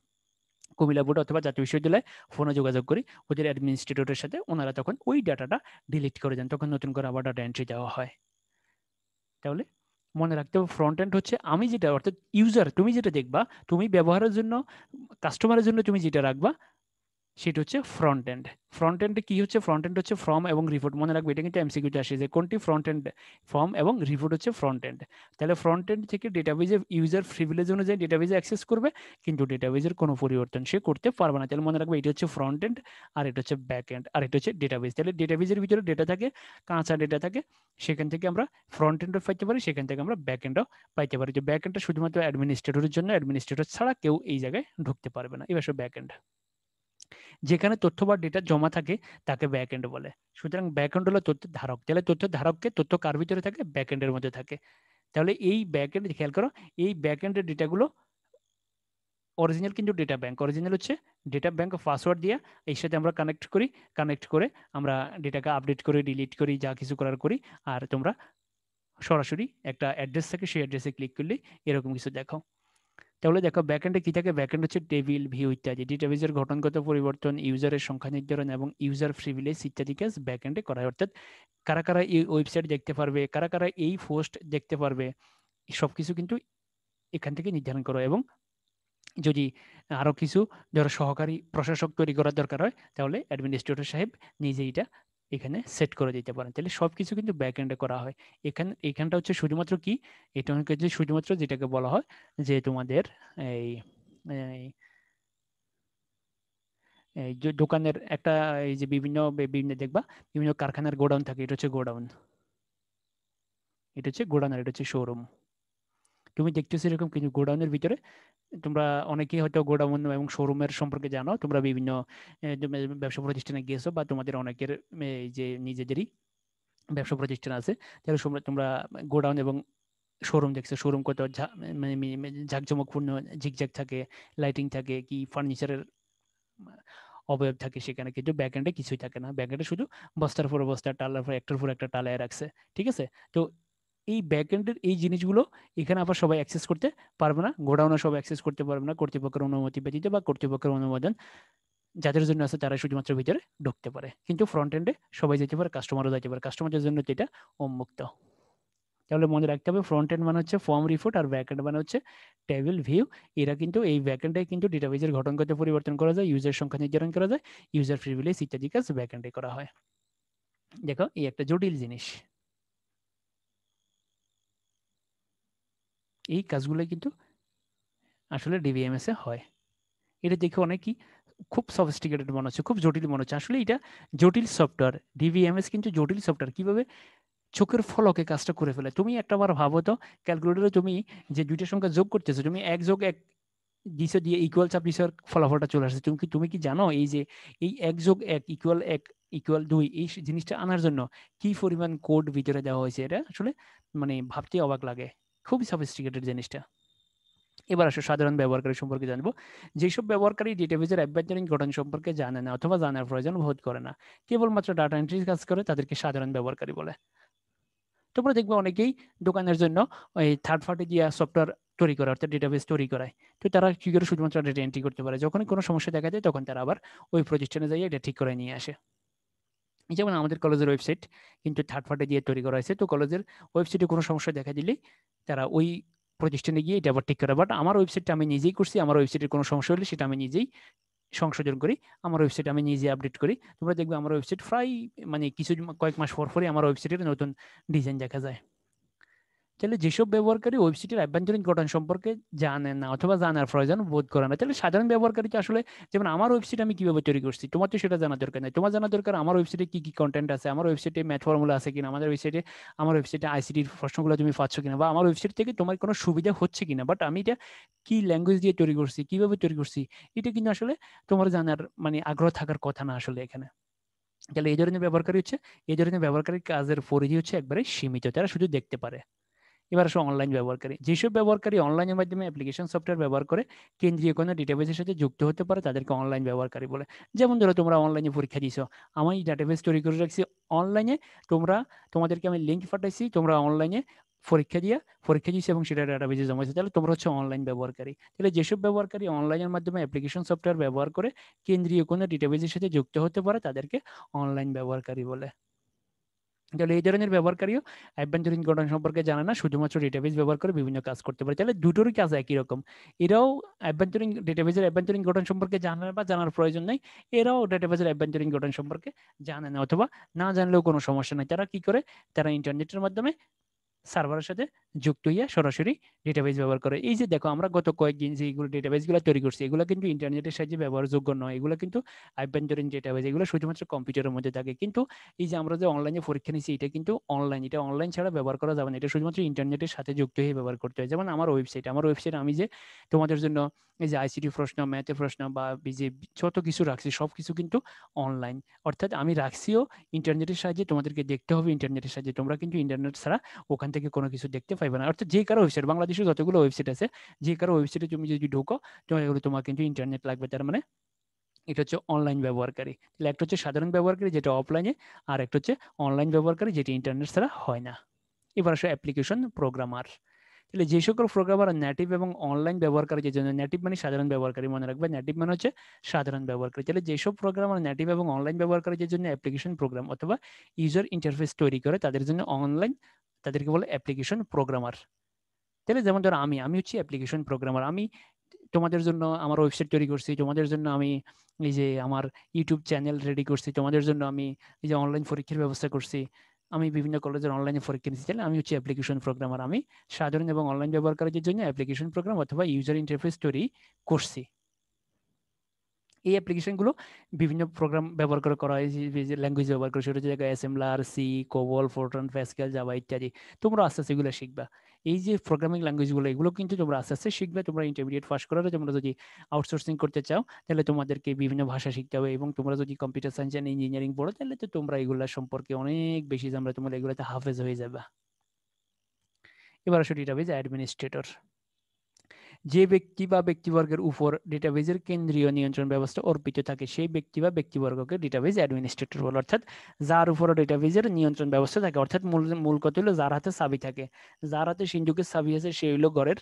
কুমিল্লা বোর্ড অথবা জাতীয় বিশ্ববিদ্যালয়ে ফোনে যোগাযোগ করি ওদের অ্যাডমিনিস্ট্রেটরের সাথে, ওনারা তখন ওই ডাটাটা ডিলিট করে দেন, তখন নতুন করে আবার ডাটা এন্ট্রি দেওয়া হয়। তাহলে মনে রাখতে হবে ফ্রন্ট এন্ড হচ্ছে আমি যেটা, অর্থাৎ ইউজার তুমি যেটা দেখবা, তুমি ব্যবহারের জন্য, কাস্টমারের জন্য তুমি যেটা রাখবা সেটা হচ্ছে ফ্রন্ট এন্ড। ফ্রন্ট এন্ডে কি হচ্ছে, ফ্রন্ট এন্ড হচ্ছে ফর্ম এবং রিপোর্ট। মনে রাখবে এটা কিন্তু এমসিকিউতে আসে যে কোনটি ফ্রন্ট এন্ড, ফর্ম এবং রিপোর্ট হচ্ছে ফ্রন্ট এন্ড। তাহলে ফ্রন্ট এন্ড থেকে ডেটাবেজে ইউজার প্রিভিলেজ অনুযায়ী ডেটাবেজে অ্যাক্সেস করবে, কিন্তু ডেটাবেজের কোনো পরিবর্তন সে করতে পারবে না। তাহলে মনে রাখবে এটা হচ্ছে ফ্রন্ট এন্ড, আর এটা হচ্ছে ব্যাক এন্ড, আর এটা হচ্ছে ডেটাবেজ। তাহলে ডেটাবেজের ভিতরে ডেটা থাকে, কাঁচা ডেটা থাকে, সেখান থেকে আমরা ফ্রন্ট এন্ডও পাইতে পারি, সেখান থেকে আমরা ব্যাক এন্ডও পাইতে পারি। যে ব্যাক এন্ডটা শুধুমাত্র অ্যাডমিনিস্ট্রেটরের জন্য, অ্যাডমিনিস্ট্রেটর ছাড়া কেউ এই জায়গায় ঢুকতে পারবে না। এবার ব্যাক এন্ড, যেখানে তথ্য বা ডেটা জমা থাকে তাকে ব্যাকএন্ড বলে। সুতরাং ব্যাকএন্ড হলো তথ্যের ধারক। তাহলে তথ্যের ধারককে তথ্য কার ভিতরে থাকে, ব্যাকএন্ডের মধ্যে থাকে। তাহলে এই ব্যাকএন্ড খেয়াল করো, এই ব্যাকএন্ডের ডেটাগুলো অরিজিনাল কিন্তু ডেটা ব্যাংক, অরিজিনাল হচ্ছে ডেটা ব্যাংক পাসওয়ার্ড দিয়ে এর সাথে আমরা কানেক্ট করি, কানেক্ট করে আমরা ডেটাকে আপডেট করি, ডিলিট করি, যা কিছু করার করি। আর তোমরা সরাসরি একটা অ্যাড্রেস থাকে, সেই অ্যাড্রেসে ক্লিক করলে এরকম কিছু দেখো। তাহলে দেখো ব্যাকএন্ডে কি থাকে, ব্যাকএন্ড হচ্ছে টেবিল, ভিউ ইত্যাদি। ডেটাবেজের গঠনগত পরিবর্তন, ইউজারের সংখ্যা নির্ধারণ এবং ইউজার প্রিভিলেজ ইত্যাদি কাজ ব্যাকএন্ডে করা হয়। অর্থাৎ কারা কারা এই ওয়েবসাইট দেখতে পারবে, কারা কারা এই পোস্ট দেখতে পারবে, সবকিছু কিন্তু এখান থেকে নির্ধারণ করো। এবং যদি আরো কিছু ধরো সহকারী প্রশাসক তৈরি করার দরকার হয়, তাহলে অ্যাডমিনিস্ট্রেটর সাহেব নিজে এটা এখানে সেট করে দিতে পারেন। তাহলে সবকিছু কিন্তু ব্যাক এন্ডে করা হয়। এখানটা হচ্ছে শুধুমাত্র কি, এটা হচ্ছে শুধুমাত্র যেটাকে বলা হয় যে তোমাদের এই এই যে দোকানের একটা, এই যে বিভিন্ন দেখবা বিভিন্ন কারখানার গোডাউন থাকে, এটা হচ্ছে গোডাউন, এটা হচ্ছে গোডাউন, আর এটা হচ্ছে শোরুম। তুমি দেখতেছো এরকম কিন্তু গোডাউনের ভিতরে তোমরা অনেকেই হয়তো গোডাউন এবং শোরুমের সম্পর্কে জানো, তোমরা বিভিন্ন ব্যবসা প্রতিষ্ঠানে গিয়েছো, বা তোমাদের অনেকের এই যে নিজেদেরই ব্যবসা প্রতিষ্ঠান আছে, তাহলে তোমরা গোডাউন এবং শোরুম দেখছো। শোরুম কত ঝাঁকজমকপূর্ণ, ঝিকঝাক থাকে, লাইটিং থাকে, কি ফার্নিচারের অবয়ব থাকে সেখানে, কিন্তু ব্যাকএন্ডে কিছুই থাকে না। ব্যাকএন্ডে শুধু বস্তার পর বস্তা, টালার পর একটার পর একটা টালায় রাখছে। ঠিক আছে? তো এই ব্যাকএন্ডের এই জিনিসগুলো এখানে আবার সবাই অ্যাক্সেস করতে পারবে না, গোডাউনে সবাই অ্যাক্সেস করতে পারবে না, কর্তৃপক্ষের অনুমতি ব্যতীত বা কর্তৃপক্ষের অনুমোদন যাদের জন্য আছে তারা শুধুমাত্র ভিতরে ঢুকতে পারে। কিন্তু ফ্রন্ট এন্ডে সবাই যেতে পারে, কাস্টমারও যেতে পারে, কাস্টমারদের জন্য তো এটা উন্মুক্ত। তাহলে মনে রাখতে হবে ফ্রন্ট এন্ড মানে হচ্ছে ফর্ম রিপোর্ট, আর ব্যাক এন্ড মানে হচ্ছে টেবিল ভিউ। এরা কিন্তু এই ব্যাক এন্ডে কিন্তু ডেটাবেজের গঠনগত পরিবর্তন করা যায়, ইউজার সংখ্যা নির্ধারণ করা যায়, ইউজার প্রিভিলেজ ইত্যাদি কাজ ব্যাক এন্ডে করা হয়। দেখো এই একটা জটিল জিনিস, এই কাজগুলো কিন্তু আসলে ডিবিএমএস এ হয়। এটা দেখে অনেকেই খুব সফিস্টিকেটেড মনে হচ্ছে, খুব জটিল মনে হচ্ছে, আসলে এটা জটিল সফটওয়্যার। ডিবিএমএস কিন্তু জটিল সফটওয়্যার। কিভাবে চোখের ফলকে কাজটা করে ফেলে। তুমি একটা বার ভাবো তো, ক্যালকুলেটরে তুমি যে দুইটা সংখ্যা যোগ করতেছো, তুমি এক যোগ এক দিছো, দিয়ে ইকুয়াল চাপ দিছো, ফলাফলটা চলে আসছে। তুমি কি জানো এই যে এই এক যোগ এক ইকুয়াল এক ইকুয়াল দুই, এই জিনিসটা আনার জন্য কি পরিমাণ কোড ভিতরে দেওয়া হয়েছে? এটা আসলে মানে ভাবতে অবাক লাগে, খুবই সফিস্টিকেটেড জিনিসটা। এবার আসো সাধারণ ব্যবহারকারী সম্পর্কে জানবো। যেসব ব্যবহারকারী ডেটাবেজের অভ্যন্তরীণ গঠন সম্পর্কে জানে না অথবা জানার প্রয়োজন বোধ করে না, কেবলমাত্র ডাটা এন্ট্রি কাজ করে, তাদেরকে সাধারণ ব্যবহারকারী বলে। তোমরা দেখবে অনেকেই দোকানের জন্য ওই থার্ড পার্টি দিয়া সফটওয়্যার তৈরি করে, অর্থাৎ ডেটাবেস তৈরি করায়। তো তারা কি করে শুধুমাত্র ডেটা এন্ট্রি করতে পারে, যখনই কোনো সমস্যা দেখা যায় তখন তারা আবার ওই প্রতিষ্ঠানে যাই এটা ঠিক করে নিয়ে আসে। যেমন আমাদের কলেজের ওয়েবসাইট কিন্তু থার্ড পার্টি দিয়ে তৈরি করা হয়েছে, তো কলেজের ওয়েবসাইটে কোনো সমস্যা দেখা দিলেই তারা ওই প্রতিষ্ঠানে গিয়ে এটা আবার ঠিক করে। বাট আমার ওয়েবসাইটটা আমি নিজেই করছি, আমার ওয়েবসাইটের কোনো সমস্যা হলে সেটা আমি নিজেই সংশোধন করি, আমার ওয়েবসাইট আমি নিজে আপডেট করি। তোমরা দেখবে আমার ওয়েবসাইট প্রায় মানে কয়েক মাস পর পরই আমার ওয়েবসাইটের নতুন ডিজাইন দেখা যায়। তাহলে যেসব ব্যবহারকারী ওয়েবসাইটের অভ্যন্তরীণ গঠন সম্পর্কে জানে না অথবা জানার প্রয়োজন বোধ করে না, তাহলে সাধারণ ব্যবহারকারী তো আসলে, যেমন আমার ওয়েবসাইট আমি কিভাবে তৈরি করছি তোমার তো সেটা জানার দরকার নেই। তোমার জানার দরকার আমার ওয়েবসাইটে কি কি কন্টেন্ট আছে, আমার ওয়েবসাইটে ম্যাথ ফর্মুলা আছে কিনা, আমার ওয়েবসাইটে আইসিটির প্রশ্নগুলো তুমি পাচ্ছ কিনা, বা আমার ওয়েবসাইট থেকে তোমার কোনো সুবিধা হচ্ছে কিনা। বাট আমি এটা কি ল্যাঙ্গুয়েজ দিয়ে তৈরি করছি, কিভাবে তৈরি করছি, এটা কিন্তু আসলে তোমার জানার মানে আগ্রহ থাকার কথা না আসলে এখানে। তাহলে এই ধরনের ব্যবহারকারীর কাজের পরিধি হচ্ছে একবারে সীমিত, তারা শুধু দেখতে পারে। এবার আসো অনলাইন ব্যবহারকারী। যেসব ব্যবহারকারী অনলাইনের মাধ্যমে অ্যাপ্লিকেশন সফটওয়্যার ব্যবহার করে কেন্দ্রীয় কোনো ডেটাবেসের সাথে যুক্ত হতে পারে, তাদেরকে অনলাইন ব্যবহারকারী বলে। যেমন ধরো তোমরা অনলাইনে পরীক্ষা দিছো, আমি ডেটাবেস তৈরি করে রাখছি অনলাইনে, তোমরা তোমাদেরকে আমি লিঙ্ক পাঠাইছি, তোমরা অনলাইনে পরীক্ষা দিয়েছে এবং সেটা ডেটাবেসে জমা হয়েছে, তাহলে তোমরা হচ্ছে অনলাইন ব্যবহারকারী। তাহলে যেসব ব্যবহারকারী অনলাইনের মাধ্যমে অ্যাপ্লিকেশন সফটওয়্যার ব্যবহার করে কেন্দ্রীয় কোনো ডেটাবেসের সাথে যুক্ত হতে পারে, তাদেরকে অনলাইন ব্যবহারকারী বলে। তাহলে এই ধরনের ব্যবহারকারীও অভ্যন্তরীণ গঠন সম্পর্কে জানে না, শুধুমাত্র ডেটাবেস ব্যবহার করে বিভিন্ন কাজ করতে পারে। তাহলে দুটোরই কাজ একই রকম। এরাও ডেটাবেসের অভ্যন্তরীণ গঠন সম্পর্কে জানে বা জানার প্রয়োজন নেই, এরাও ডেটাবেসের অভ্যন্তরীণ গঠন সম্পর্কে জানে না, অথবা না জানলেও কোনো সমস্যা নেই। তারা কি করে, তারা ইন্টারনেটের মাধ্যমে সার্ভারের সাথে যুক্ত হইয়া সরাসরি ডেটাবেস ব্যবহার করে। এই যে দেখো আমরা গত কয়েকদিন যে এগুলো ডেটাবেসগুলো তৈরি করছি, এগুলো কিন্তু ইন্টারনেটের সাহায্যে ব্যবহারযোগ্য নয়, এগুলো কিন্তু আভ্যন্তরীণ ডেটাবেস, এগুলো শুধুমাত্র কম্পিউটারের মধ্যে থাকে। কিন্তু এই যে আমরা যে অনলাইনে পরীক্ষা নিচ্ছি, এটা কিন্তু অনলাইন, এটা অনলাইন ছাড়া ব্যবহার করা যাবে না, এটা শুধুমাত্র ইন্টারনেটের সাথে যুক্ত হয়ে ব্যবহার করতে হয়। যেমন আমার ওয়েবসাইট আমি যে তোমাদের জন্য এই যে আইসিটি প্রশ্ন, ম্যাথের প্রশ্ন বা যে যত কিছু রাখছি সব কিছু কিন্তু অনলাইন, অর্থাৎ আমি রাখছিও ইন্টারনেটের সাহায্যে, তোমাদেরকে দেখতে হবে ইন্টারনেটের সাহায্যে, তোমরা কিন্তু ইন্টারনেট ছাড়া ওখান থেকে কোনো কিছু দেখতে পাইবে না। অর্থাৎ যে কারো ওয়েবসাইট, বাংলাদেশে যতগুলো ওয়েবসাইট আছে, যে কারো ওয়েবসাইটে তুমি যদি ঢোকো, তোমার কিন্তু ইন্টারনেট লাগবে। তার মানে এটা হচ্ছে অনলাইন ব্যবহারকারী। তাহলে একটা হচ্ছে সাধারণ ব্যবহারকারী যেটা অফলাইনে, আর একটা হচ্ছে অনলাইন ব্যবহারকারী যেটি ইন্টারনেট ছাড়া হয় না। এবার আসে অ্যাপ্লিকেশন প্রোগ্রামার। তাহলে যে সকল প্রোগ্রামার নেটিভ এবং অনলাইন ব্যবহারকারীদের জন্য, নেটিভ মানে সাধারণ ব্যবহারকারী, মনে রাখবে নেটিভ মানে হচ্ছে সাধারণ ব্যবহারকারী। তাহলে যেসব প্রোগ্রামার নেটিভ এবং অনলাইন ব্যবহারকারীদের জন্য অ্যাপ্লিকেশন প্রোগ্রাম অথবা ইউজার ইন্টারফেস তৈরি করে, তাদের জন্য তাদেরকে বলে অ্যাপ্লিকেশন প্রোগ্রামার। তাহলে যেমন ধরো আমি হচ্ছি অ্যাপ্লিকেশন প্রোগ্রামার। আমি তোমাদের জন্য আমার ওয়েবসাইট তৈরি করছি, তোমাদের জন্য আমি এই যে আমার ইউটিউব চ্যানেল রেডি করছি, তোমাদের জন্য আমি এই যে অনলাইন পরীক্ষার ব্যবস্থা করছি, আমি বিভিন্ন কলেজের অনলাইনে পরীক্ষা নিচ্ছি, তাহলে আমি হচ্ছে অ্যাপ্লিকেশন প্রোগ্রামার। আমি সাধারণ এবং অনলাইন ব্যবহারকারীদের জন্য অ্যাপ্লিকেশন প্রোগ্রাম অথবা ইউজার ইন্টারফেস তৈরি করছি। এই অ্যাপ্লিকেশনগুলো বিভিন্ন প্রোগ্রাম ব্যবহার করে করা হয়, যে ল্যাঙ্গুয়েজ ব্যবহার করে, সেটা জায়গায় assembler, C, COBOL, Fortran, Pascal, Java ইত্যাদি। তোমরা আস্তে আস্তে এগুলো শিখবা। এই যে প্রোগ্রামিং ল্যাঙ্গুয়েজগুলো, এগুলো কিন্তু তোমরা আস্তে আস্তে শিখবে। তোমরা ইন্টারমিডিয়েট পাস করার, তোমরা যদি আউটসোর্সিং করতে চাও তাহলে তোমাদেরকে বিভিন্ন ভাষা শিখতে হবে, এবং তোমরা যদি কম্পিউটার সায়েন্স অ্যান্ড ইঞ্জিনিয়ারিং পড়ো তাহলে তো তোমরা এগুলো সম্পর্কে অনেক বেশি জানবে, তোমরা এগুলোতে হাফেজ হয়ে যাবে। এবার আসো ডেটাবেজ অ্যাডমিনিস্ট্রেটর। যে ব্যক্তি বা ব্যক্তিবর্গের উপর ডেটাবেজের কেন্দ্রীয় নিয়ন্ত্রণ ব্যবস্থা অর্পিত থাকে সেই ব্যক্তি বা ব্যক্তিবর্গকে ডেটাবেজ অ্যাডমিনিস্ট্রেটর বলে। অর্থাৎ যার উপর ডেটাবেজের নিয়ন্ত্রণ ব্যবস্থা থাকে, অর্থাৎ মূল কথা হলো যার হাতে চাবি থাকে, যার হাতে সিন্ধুকের চাবি আছে সে হইলো ঘরের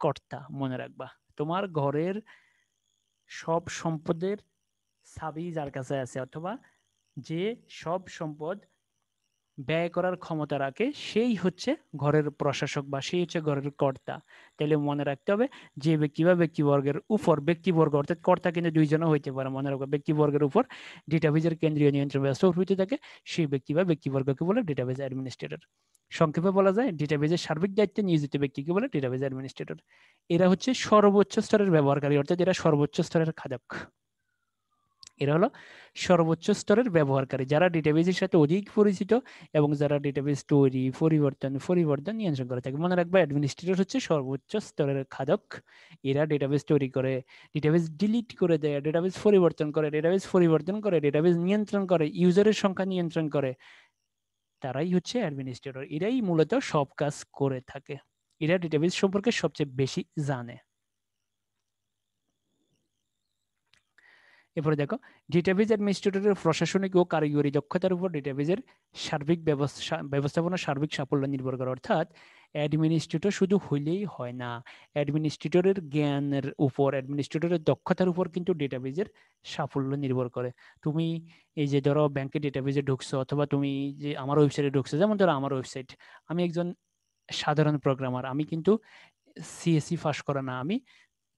কর্তা। মনে রাখবা, তোমার ঘরের সব সম্পদের চাবি যার কাছে আছে, অথবা যে সব সম্পদ ব্যয় করার ক্ষমতা রাখে, সেই হচ্ছে ঘরের প্রশাসক বা সেই হচ্ছে ঘরের কর্তা। তাহলে মনে রাখতে হবে যে ব্যক্তি বা ব্যক্তিবর্গের উপর, ব্যক্তিবর্গ অর্থাৎ কর্তা কিন্তু দুইজনও হইতে পারে, মনে রাখবে ব্যক্তিবর্গের উপর ডেটাবেজের কেন্দ্রীয় নিয়ন্ত্রণ ব্যবস্থা অর্পিত থাকে সেই ব্যক্তি বা ব্যক্তিবর্গকে বলে ডেটাবেজ অ্যাডমিনিস্ট্রেটর। সংক্ষেপে বলা যায় ডেটাবেজের সার্বিক দায়িত্বে নিয়োজিত ব্যক্তিকে বলে ডেটাবেজ অ্যাডমিনিস্ট্রেটর। এরা হচ্ছে সর্বোচ্চ স্তরের ব্যবহারকারী, অর্থাৎ এরা সর্বোচ্চ স্তরের খাদক। এরা হলো সর্বোচ্চ স্তরের ব্যবহারকারী, যারা ডেটাবেজের সাথে অধিক পরিচিত এবং যারা ডেটাবেজ তৈরি, পরিবর্তন নিয়ন্ত্রণ করে থাকে। মনে রাখবা অ্যাডমিনিস্ট্রেটর হচ্ছে সর্বোচ্চ স্তরের খাদক। এরা ডেটাবেজ তৈরি করে, ডেটাবেজ ডিলিট করে দেয়, ডেটাবেজ পরিবর্তন করে, ডেটাবেজ নিয়ন্ত্রণ করে, ইউজারের সংখ্যা নিয়ন্ত্রণ করে। তারাই হচ্ছে অ্যাডমিনিস্ট্রেটর। এরাই মূলত সব কাজ করে থাকে। এরা ডেটাবেজ সম্পর্কে সবচেয়ে বেশি জানে। এরপরে দেখো, ডেটাবেজ অ্যাডমিনিস্ট্রেটরের প্রশাসনিক ও কারিগরি দক্ষতার উপর ডেটাবেজের সার্বিক ব্যবস্থাপনা সার্বিক সাফল্য নির্ভর করে। অর্থাৎ অ্যাডমিনিস্ট্রেটর শুধু হইলেই হয় না, অ্যাডমিনিস্ট্রেটরের জ্ঞানের উপর, অ্যাডমিনিস্ট্রেটরের দক্ষতার উপর কিন্তু ডেটাবেজের সাফল্য নির্ভর করে। তুমি এই যে ধরো ব্যাংকের ডেটাবেজে ঢুকছো, অথবা তুমি যে আমার ওয়েবসাইটে ঢুকছো, যেমন ধরো আমার ওয়েবসাইট, আমি একজন সাধারণ প্রোগ্রামার, আমি কিন্তু সিএসসি পাস করা না, আমি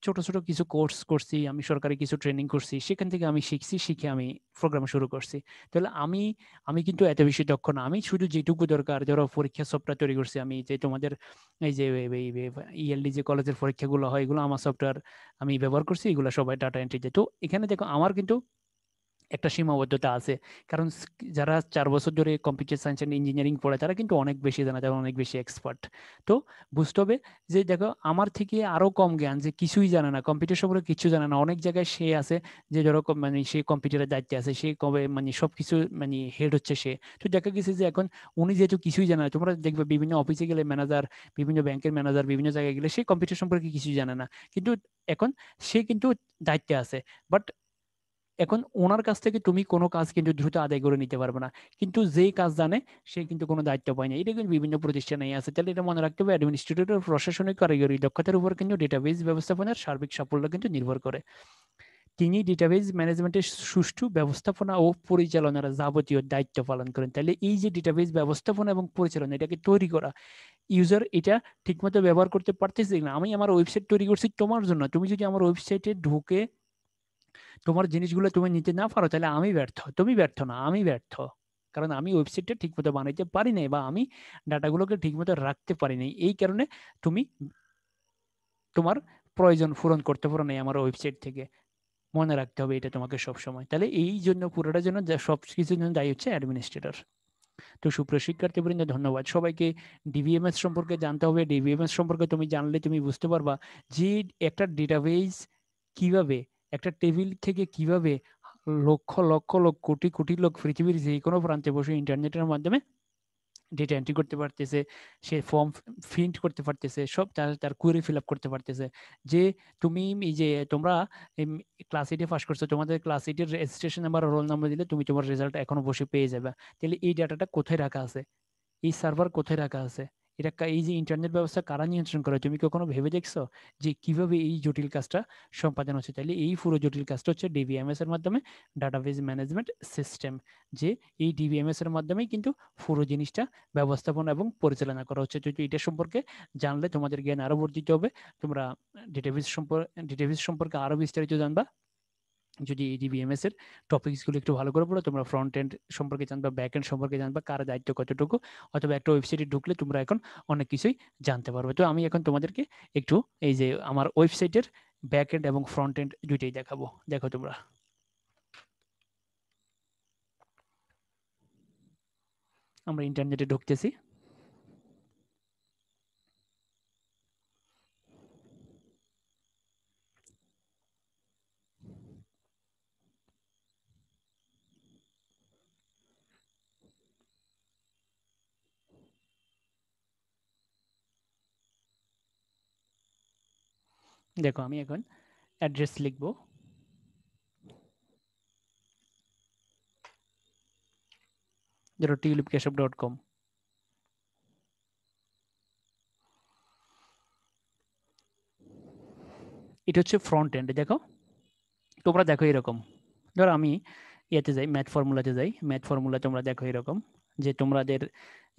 ছোট ছোট কিছু কোর্স করছি, আমি সরকারি কিছু ট্রেনিং করছি, সেখান থেকে আমি শিখছি, শিখে আমি প্রোগ্রাম শুরু করছি। তাহলে আমি আমি কিন্তু এত বেশি দক্ষ না, আমি শুধু যেটুকু দরকার, ধরো পরীক্ষা সফটওয়্যার তৈরি করছি আমি, যে তোমাদের এই যে ইএলডি যে কলেজের পরীক্ষাগুলো হয়, এগুলো আমার সফটওয়্যার আমি ব্যবহার করছি, এগুলো সবাই ডাটা এন্ট্রি দেয়। তো এখানে দেখো আমার কিন্তু একটা সীমাবদ্ধতা আছে, কারণ যারা 4 বছর ধরে কম্পিউটার সায়েন্স এন্ড ইঞ্জিনিয়ারিং পড়ে তারা কিন্তু অনেক বেশি জানে, তারা অনেক বেশি এক্সপার্ট। তো বুঝতে হবে যে দেখো আমার থেকে আরো কম জ্ঞান, যে কিছুই জানে না, কম্পিউটার সম্পর্কে কিছু জানে না, অনেক জায়গায় সে আছে, যে ধরো মানে সে কম্পিউটারের দায়িত্বে আছে, সে কবে মানে সবকিছু মানে হেড হচ্ছে সে। তো দেখা গেছে যে এখন উনি যেহেতু কিছুই জানে না, তোমরা দেখবে বিভিন্ন অফিসে গেলে ম্যানেজার, বিভিন্ন ব্যাংকের ম্যানেজার, বিভিন্ন জায়গায় গেলে সে কম্পিউটার সম্পর্কে কিছুই জানে না, কিন্তু এখন সে কিন্তু দায়িত্বে আছে। বাট এখন ওনার কাছ থেকে তুমি কোনো কাজ কিন্তু দ্রুত আদায় করে নিতে পারবে না, কিন্তু যেই কাজ জানে সে কিন্তু কোনো দায়িত্ব পায় না। এটা কিন্তু বিভিন্ন প্রতিষ্ঠানে আছে। তাহলে এটা মনে রাখতে হবে, অ্যাডমিনিস্ট্রেটরের প্রশাসনিক কারিগরি দক্ষতার উপর কিন্তু ডেটাবেজ ব্যবস্থাপনার সার্বিক সাফল্য কিন্তু নির্ভর করে। তিনি ডেটাবেজ ম্যানেজমেন্টের সুষ্ঠু ব্যবস্থাপনা ও পরিচালনার যাবতীয় দায়িত্ব পালন করেন। তাহলে এই যে ডেটাবেজ ব্যবস্থাপনা এবং পরিচালনা, এটাকে তৈরি করা, ইউজার এটা ঠিকমতো ব্যবহার করতে পারতেছে না। আমি আমার ওয়েবসাইট তৈরি করছি তোমার জন্য, তুমি যদি আমার ওয়েবসাইটে ঢুকে তোমার জিনিসগুলো তুমি নিতে না পারো তাহলে আমি ব্যর্থ, তুমি ব্যর্থ না, আমি ব্যর্থ। কারণ আমি ওয়েবসাইটটা ঠিকমতো বানাইতে পারি নাই, বা আমি ডাটাগুলোকে ঠিকমতো রাখতে পারি নাই, এই কারণে তুমি তোমার প্রয়োজন পূরণ করতে পারো নাই আমার ওয়েবসাইট থেকে। মনে রাখতে হবে এটা তোমাকে সব সময়। তাহলে এই জন্য পুরোটার জন্য সব কিছুর জন্য দায়ী হচ্ছে অ্যাডমিনিস্ট্রেটর। তো সুপ্রিয় শিক্ষার্থীবৃন্দ, ধন্যবাদ সবাইকে। ডিবিএমএস সম্পর্কে জানতে হবে, ডিবিএমএস সম্পর্কে তুমি জানলে তুমি বুঝতে পারবা যে একটা ডেটাবেজ কিভাবে, একটা টেবিল থেকে কিভাবে লক্ষ লক্ষ লোক, কোটি কোটি লোক পৃথিবীর যে কোনো প্রান্তে বসে ইন্টারনেটের মাধ্যমে ডেটা এন্ট্রি করতে পারতেছে, সে ফর্ম প্রিন্ট করতে পারতেছে, সব তার তার কোয়েরি ফিল আপ করতে পারতেছে। যে তুমি এই যে তোমরা ক্লাস 8-এ পাস করছো, তোমাদের ক্লাস 8-এর রেজিস্ট্রেশন নাম্বার, রোল নাম্বার দিলে তুমি তোমার রেজাল্ট এখনো বসে পেয়ে যাবে। তাহলে এই ডাটাটা কোথায় রাখা আছে, এই সার্ভার কোথায় রাখা আছে, এটা এই যে ইন্টারনেট ব্যবস্থা কারা নিয়ন্ত্রণ করে, তুমি কখনো ভেবে দেখছো যে কিভাবে এই জটিল কাজটা সম্পাদন হচ্ছে? তাইলে এই পুরো জটিল কাজটা হচ্ছে ডিবিএমএস এর মাধ্যমে, ডাটাবেজ ম্যানেজমেন্ট সিস্টেম, যে এই ডিবিএমএস এর মাধ্যমেই কিন্তু পুরো জিনিসটা ব্যবস্থাপনা এবং পরিচালনা করা হচ্ছে। তো এটা সম্পর্কে জানলে তোমাদের জ্ঞান আরো বর্ধিত হবে, তোমরা ডেটাবেস সম্পর্কে আরো বিস্তারিত জানবা যদি এই ডিবিএমএস এর টপিকসগুলো একটু ভালো করে পড়ো। তোমরা ফ্রন্ট এন্ড সম্পর্কে জানবা, ব্যাক এন্ড সম্পর্কে জানবা, কার দায়িত্ব কতটুকু, অথবা একটা ওয়েবসাইটে ঢুকলে তোমরা এখন অনেক কিছুই জানতে পারবে। তো আমি এখন তোমাদেরকে একটু এই যে আমার ওয়েবসাইটের ব্যাক এন্ড এবং ফ্রন্ট এন্ড দুইটাই দেখাবো। দেখো তোমরা, আমরা ইন্টারনেটে ঢুকতেছি। দেখো আমি এখন অ্যাড্রেস লিখবো, ধরো tulipkeshav.com। এটা হচ্ছে ফ্রন্ট এন্ড। দেখো তোমরা দেখো এরকম, ধরো আমি ইয়েতে যাই, ম্যাথ ফর্মুলাতে যাই, ম্যাথ ফর্মুলা তোমরা দেখো এরকম যে তোমাদের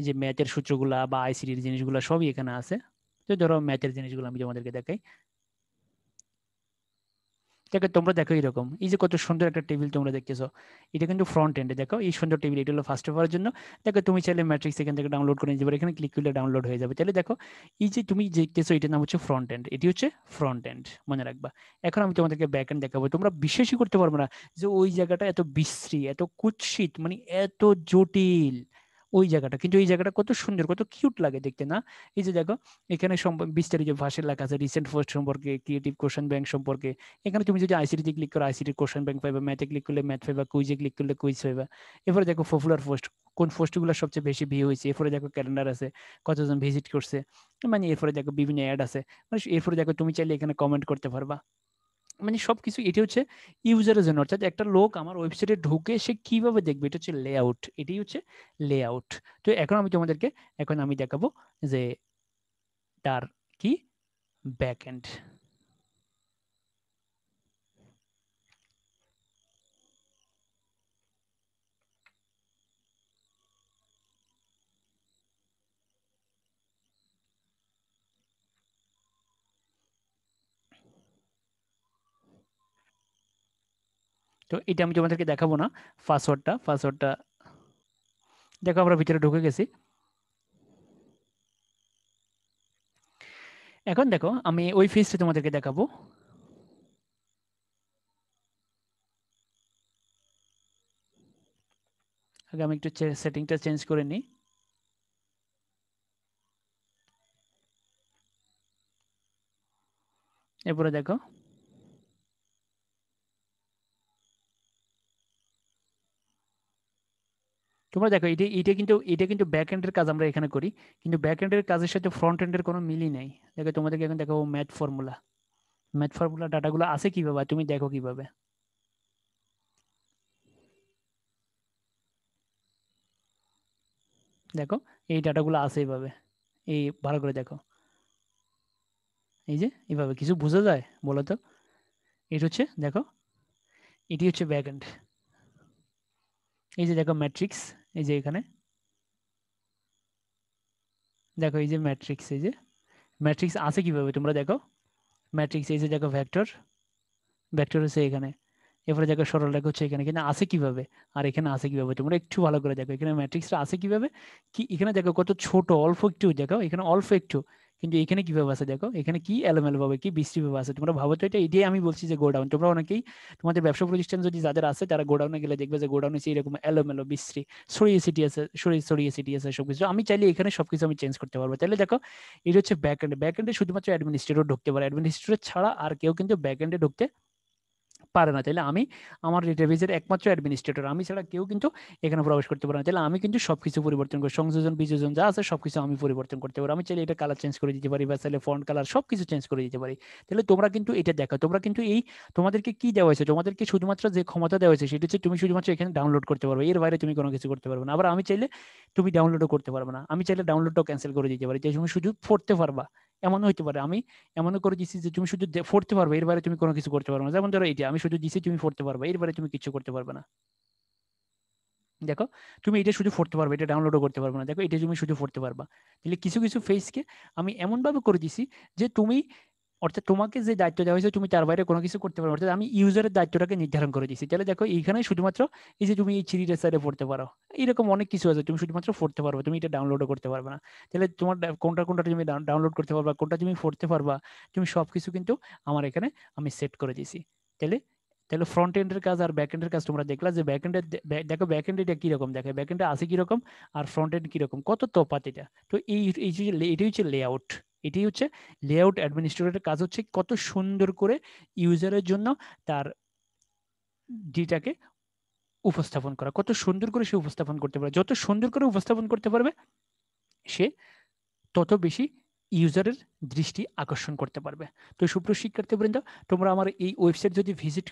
যে ম্যাথের সূত্রগুলা বা আইসিডির জিনিসগুলো সবই এখানে আছে। তো ধরো ম্যাথের জিনিসগুলো আমি তোমাদেরকে দেখাই। দেখো তোমরা দেখো এরকম, এই যে কত সুন্দর একটা টেবিল তোমরা দেখতেছো, এটা কিন্তু ফ্রন্ট এন্ডে। দেখো এই সুন্দর টেবিল, এটা হলো ফার্স্ট হওয়ার জন্য। দেখো তুমি চাইলে ম্যাট্রিক্স এখান থেকে ডাউনলোড করে নিতে পারো, এখানে ক্লিক করলে ডাউনলোড হয়ে যাবে। তাহলে দেখো এই যে তুমি দেখতেছো, এটার নাম হচ্ছে ফ্রন্ট এন্ড, এটি হচ্ছে ফ্রন্ট এন্ড, মনে রাখবা। এখন আমি তোমাদেরকে ব্যাক এন্ড দেখাবো। তোমরা বিশ্বাসই করতে পারবে না যে ওই জায়গাটা এত বিশ্রী, এত কুৎসিত, মানে এত জটিল ওই জায়গাটা, কিন্তু এই জায়গাটা কত সুন্দর, কত কিউট লাগে দেখতে না? এই যে দেখো এখানে বিস্তারিত ভাষায় লেখা আছে, রিসেন্ট পোস্ট সম্পর্কে, ক্রিয়েটিভ কোশ্চেন ব্যাংক সম্পর্কে। এখানে তুমি যদি আইসিটি ক্লিক করো, আইসিটি কোশ্চেন ব্যাংক পাইবা, ম্যাথে ক্লিক করলে ম্যাথ পাইবা, কুইজে ক্লিক করলে কুইজ পাইবা। এরপরে দেখো পপুলার পোস্ট, কোন পোস্টগুলো সবচেয়ে বেশি ভিউ হয়েছে। এরপরে দেখো ক্যালেন্ডার আছে, কতজন ভিজিট করছে, মানে এরপরে দেখো বিভিন্ন অ্যাড আছে, মানে এরপরে দেখো তুমি চাইলে এখানে কমেন্ট করতে পারবা। মানে সবকিছু এটি হচ্ছে ইউজারের জন্য, অর্থাৎ একটা লোক আমার ওয়েবসাইটে ঢুকে সে কিভাবে দেখবে, এটা হচ্ছে লেআউট, এটাই হচ্ছে লেআউট। তো এখন আমি তোমাদেরকে, এখন আমি দেখাবো যে তার কি ব্যাক এন্ড। তো এটা আমি তোমাদেরকে দেখাবো না, পাসওয়ার্ডটা দেখো, আমরা ভিতরে ঢুকে গেছি। এখন দেখো আমি ওই ফেজটা তোমাদেরকে দেখাবো। আগে আমি একটু সেটিংটা চেঞ্জ করে নিই। এরপরে দেখো, তোমরা দেখো এটা কিন্তু ব্যাক এন্ডের কাজ আমরা এখানে করি, কিন্তু ব্যাক এন্ডের কাজের সাথে ফ্রন্ট এন্ডের কোনো মিলই নেই। দেখো তোমাদেরকে এখন দেখো ম্যাথ ফর্মুলা ডাটাগুলো আছে কিভাবে, তুমি দেখো কিভাবে। দেখো এই ডাটাগুলো আছে এইভাবে, এই ভালো করে দেখো, এই যে এইভাবে কিছু বোঝা যায় বলো তো? এটা হচ্ছে দেখো, এটি হচ্ছে ব্যাক এন্ড। এই যে দেখো ম্যাট্রিক্স, এই যে এখানে দেখো, এই যে ম্যাট্রিক্স, এই যে ম্যাট্রিক্স আছে কিভাবে তোমরা দেখো। ম্যাট্রিক্স এই যে দেখো, ভেক্টর, ভেক্টর হচ্ছে এখানে। এরপরে দেখো সরল রেখা হচ্ছে এখানে, এখানে আছে কিভাবে, আর এখানে আছে কিভাবে, তোমরা একটু ভালো করে দেখো এখানে ম্যাট্রিক্সটা আছে কিভাবে। কি এখানে দেখো কত ছোট, অল্প একটু দেখো, এখানে অল্প একটু, কিন্তু এখানে কিভাবে আছে দেখো, এখানে কি এলোমেলো ভাবে, কি বৃষ্টি ভাবে আছে। তোমরা ভাবো তো, এটা এটাই আমি বলছি যে গোডাউন। তোমরা অনেকেই তোমাদের ব্যবসা প্রতিষ্ঠান যদি যাদের আছে, তারা গোডাউনে গেলে দেখবে যে গোডাউনে এরকম এলোমেলো বৃষ্টি ছড়িয়ে ছিটিয়ে আছে, ছড়িয়ে ছিটিয়ে আছে সবকিছু। আমি চাইলে এখানে সবকিছু আমি চেঞ্জ করতে পারবো। তাহলে দেখো এটা হচ্ছে ব্যাক এন্ডে, ব্যাক এন্ডে শুধুমাত্র অ্যাডমিনিস্ট্রেটর ঢুকতে পারে, অ্যাডমিনিস্ট্রেটর ছাড়া আর কেউ কিন্তু ব্যাক এন্ডে ঢুকতে পারে না। তাহলে আমি আমার ডেটাবেজের একমাত্র অ্যাডমিনিস্ট্রেটর, আমি ছাড়া কেউ কিন্তু এখানে প্রবেশ করতে পারে না। তাহলে আমি কিন্তু সবকিছু পরিবর্তন করি, সংযোজন বিযোজন যা আছে সবকিছু আমি পরিবর্তন করতে পারি। আমি চাইলে এটা কালার চেঞ্জ করে দিতে পারি, বা চাইলে ফন্ট কালার সবকিছু চেঞ্জ করে দিতে পারি। তাহলে তোমরা কিন্তু এটা দেখো, তোমরা কিন্তু এই তোমাদেরকে কি দেওয়া হয়েছে, তোমাদেরকে শুধুমাত্র যে ক্ষমতা দেওয়া হয়েছে সেটা হচ্ছে তুমি শুধুমাত্র এখানে ডাউনলোড করতে পারবে, এর বাইরে তুমি কোনো কিছু করতে পারবে না। আবার আমি চাইলে তুমি ডাউনলোডও করতে পারবে না, আমি চাইলে ডাউনলোডটাও ক্যান্সেল করে দিতে পারি, যে তুমি শুধু পড়তে পারবা। এমন হইতে পারে আমি এমনও করে দিচ্ছি যে তুমি শুধু পড়তে পারবে, এর বাইরে তুমি কোনো কিছু করতে পারবে না। যেমন ধরো এইটা আমি শুধু দিচ্ছি তুমি পড়তে পারবে, এর বাইরে তুমি কিছু করতে পারবে না। দেখো, তুমি এটা শুধু পড়তে পারবে, এটা ডাউনলোডও করতে পারবে না। দেখো, এটা তুমি শুধু পড়তে পারবা। তাহলে কিছু কিছু ফেসকে আমি এমন ভাবে করে দিছি যে তুমি, অর্থাৎ তোমাকে যে দায়িত্ব দেওয়া হয়েছে তুমি তার বাইরে কোনো কিছু করতে পারো, অর্থাৎ আমি ইউজারের দায়িত্বটাকে নির্ধারণ করে দিয়েছি। তাহলে দেখো এইখানে শুধুমাত্র এই যে তুমি এই থ্রিডের সাইডে পড়তে পারো, এরকম অনেক কিছু আছে তুমি শুধুমাত্র পড়তে পারবে, তুমি এটা ডাউনলোডও করতে পারবে না। তাহলে তোমার কোনটা কোনটা তুমি ডাউনলোড করতে পারবা, কোনটা তুমি পড়তে পারবা, তুমি সবকিছু কিন্তু আমার এখানে আমি সেট করে দিয়েছি। তাহলে তাহলে ফ্রন্ট এন্ডের কাজ আর ব্যাক এন্ডের কাজ তোমরা দেখলা যে ব্যাক এন্ডের, দেখো ব্যাক এন্ড এটা কিরকম, দেখে ব্যাক এন্ডে আছে কিরকম আর ফ্রন্ট এন্ড কিরকম, কত তফাৎ এটা। তো এটাই হচ্ছে লেআউট, এটাই হচ্ছে লেআউট অ্যাডমিনিস্ট্রেটরের কাজ, হচ্ছে কত সুন্দর করে ইউজারের জন্য তার ডিটাকে উপস্থাপন করা, কত সুন্দর করে সে উপস্থাপন করতে পারে। যত সুন্দর করে উপস্থাপন করতে পারবে সে তত বেশি ইউজারের দৃষ্টি আকর্ষণ করতে পারবে। তো সুপ্রিয় শিক্ষার্থীবৃন্দ, তোমরা আমার এই ওয়েবসাইট যদি ভিজিট